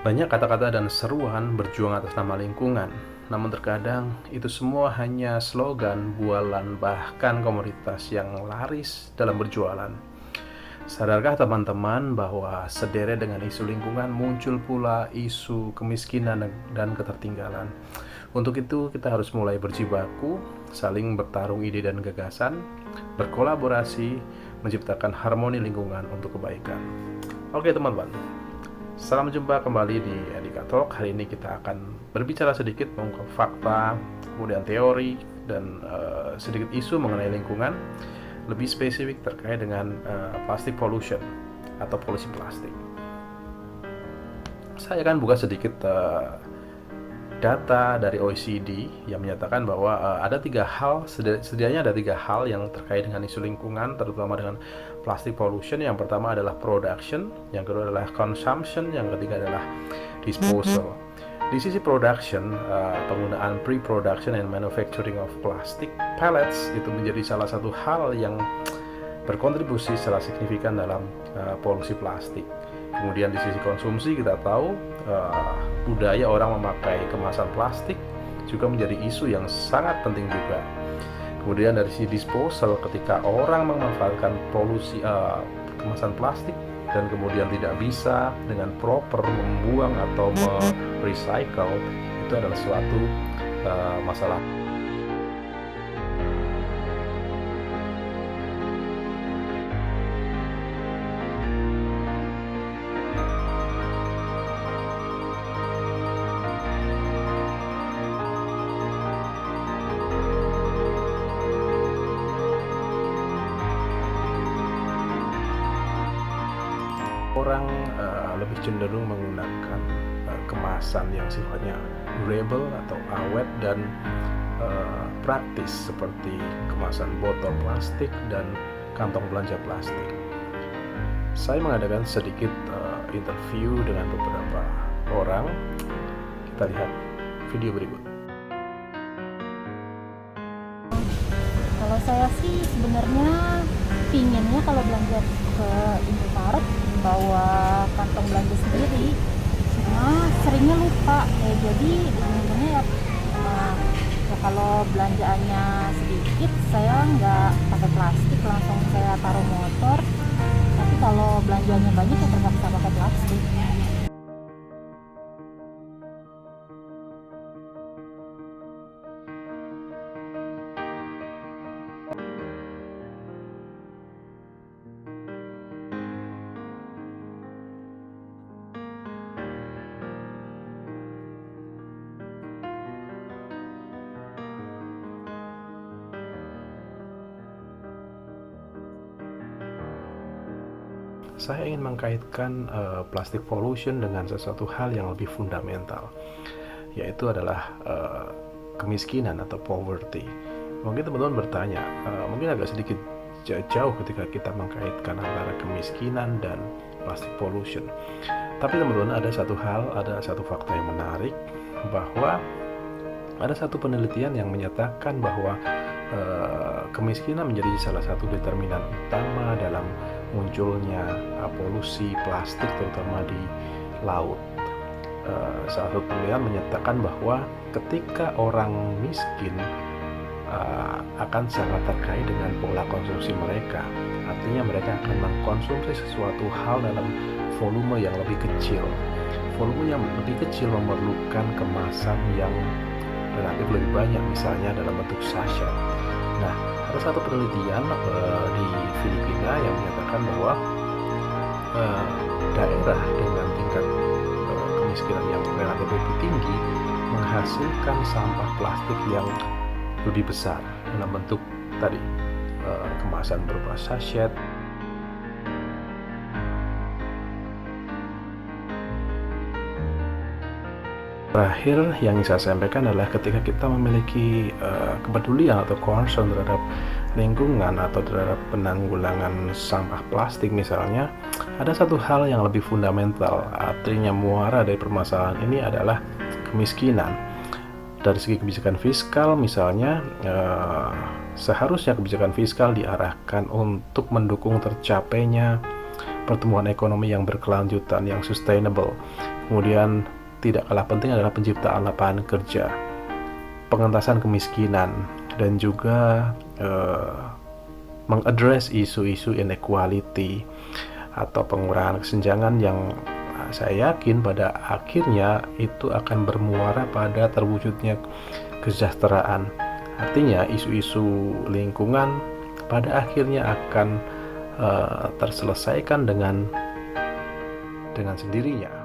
Banyak kata-kata dan seruan berjuang atas nama lingkungan, namun terkadang itu semua hanya slogan, bualan, bahkan komoditas yang laris dalam berjualan. Sadarkah teman-teman bahwa sederet dengan isu lingkungan muncul pula isu kemiskinan dan ketertinggalan? Untuk itu kita harus mulai berjibaku, saling bertarung ide dan gagasan, berkolaborasi, menciptakan harmoni lingkungan untuk kebaikan. Oke teman-teman, salam jumpa kembali di Edika Talk. Hari ini kita akan berbicara sedikit mengungkap fakta, kemudian teori, dan sedikit isu mengenai lingkungan. Lebih spesifik terkait dengan plastic pollution atau polusi plastik. Saya akan buka sedikit data dari OECD yang menyatakan bahwa setidaknya ada tiga hal yang terkait dengan isu lingkungan, terutama dengan plastic pollution. Yang pertama adalah production, yang kedua adalah consumption, yang ketiga adalah disposal. Di sisi production, penggunaan pre-production and manufacturing of plastic pellets itu menjadi salah satu hal yang berkontribusi secara signifikan dalam polusi plastik. Kemudian di sisi konsumsi kita tahu budaya orang memakai kemasan plastik juga menjadi isu yang sangat penting juga. Kemudian dari sisi disposal, ketika orang memanfaatkan kemasan plastik dan kemudian tidak bisa dengan proper membuang atau merecycle, itu adalah suatu masalah. Orang lebih cenderung menggunakan kemasan yang sifatnya durable atau awet dan praktis, seperti kemasan botol plastik dan kantong belanja plastik. Saya mengadakan sedikit interview dengan beberapa orang. Kita lihat video berikut. Kalau saya sih sebenarnya pinginnya kalau belanja ke Indomaret bawa kantong belanja sendiri, cuma seringnya lupa ya, jadi ujung-ujungnya ya kalau belanjaannya sedikit saya nggak pakai plastik, langsung saya taruh motor. Tapi kalau belanjaannya banyak ya terpaksa pakai plastik. Saya ingin mengkaitkan plastic pollution dengan sesuatu hal yang lebih fundamental, yaitu adalah kemiskinan atau poverty. Mungkin teman-teman bertanya, mungkin agak sedikit jauh ketika kita mengkaitkan antara kemiskinan dan plastic pollution. Tapi teman-teman, ada satu fakta yang menarik, bahwa ada satu penelitian yang menyatakan bahwa kemiskinan menjadi salah satu determinan utama dalam munculnya polusi plastik, terutama di laut. Salah satu penelitian menyatakan bahwa ketika orang miskin akan sangat terkait dengan pola konsumsi mereka. Artinya mereka akan mengkonsumsi sesuatu hal dalam volume yang lebih kecil. Volume yang lebih kecil memerlukan kemasan yang relatif lebih banyak, misalnya dalam bentuk sachet. Nah, ada satu penelitian di Filipina yang menyatakan bahwa daerah dengan tingkat kemiskinan yang relatif lebih tinggi menghasilkan sampah plastik yang lebih besar dalam bentuk tadi kemasan berupa sachet. Terakhir yang ingin saya sampaikan adalah ketika kita memiliki kepedulian atau concern terhadap lingkungan atau terhadap penanggulangan sampah plastik misalnya, ada satu hal yang lebih fundamental. Artinya muara dari permasalahan ini adalah kemiskinan. Dari segi kebijakan fiskal misalnya, seharusnya kebijakan fiskal diarahkan untuk mendukung tercapainya pertumbuhan ekonomi yang berkelanjutan, yang sustainable. Kemudian tidak kalah penting adalah penciptaan lapangan kerja, pengentasan kemiskinan, dan juga mengadres isu-isu inequality atau pengurangan kesenjangan yang saya yakin pada akhirnya itu akan bermuara pada terwujudnya kesejahteraan. Artinya isu-isu lingkungan pada akhirnya akan terselesaikan dengan sendirinya.